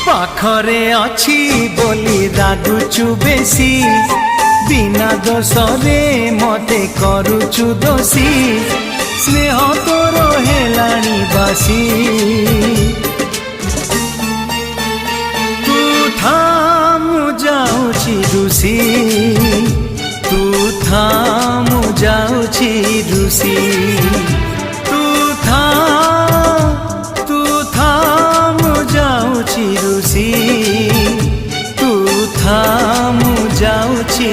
ପାଖରେ ଅଛି ବୋଲି ରାଗୁଛୁ ବେଶୀ, ବିନା ଦୋଷରେ ମତେ କରୁଛୁ ଦୋଷୀ, ସ୍ନେହ ତୋର ହେଲାଣି ବାସି। ତୁ ଥା ମୁଁ ଯାଉଛି ରୁଷି, ତୁ ଥା ମୁଁ ଯାଉଛି ରୁଷି, ତୁ ଥା ମୁଁ ଯାଉଛି ରୁଷି, ତୁ ଥା ମୁଁ ଯାଉଛି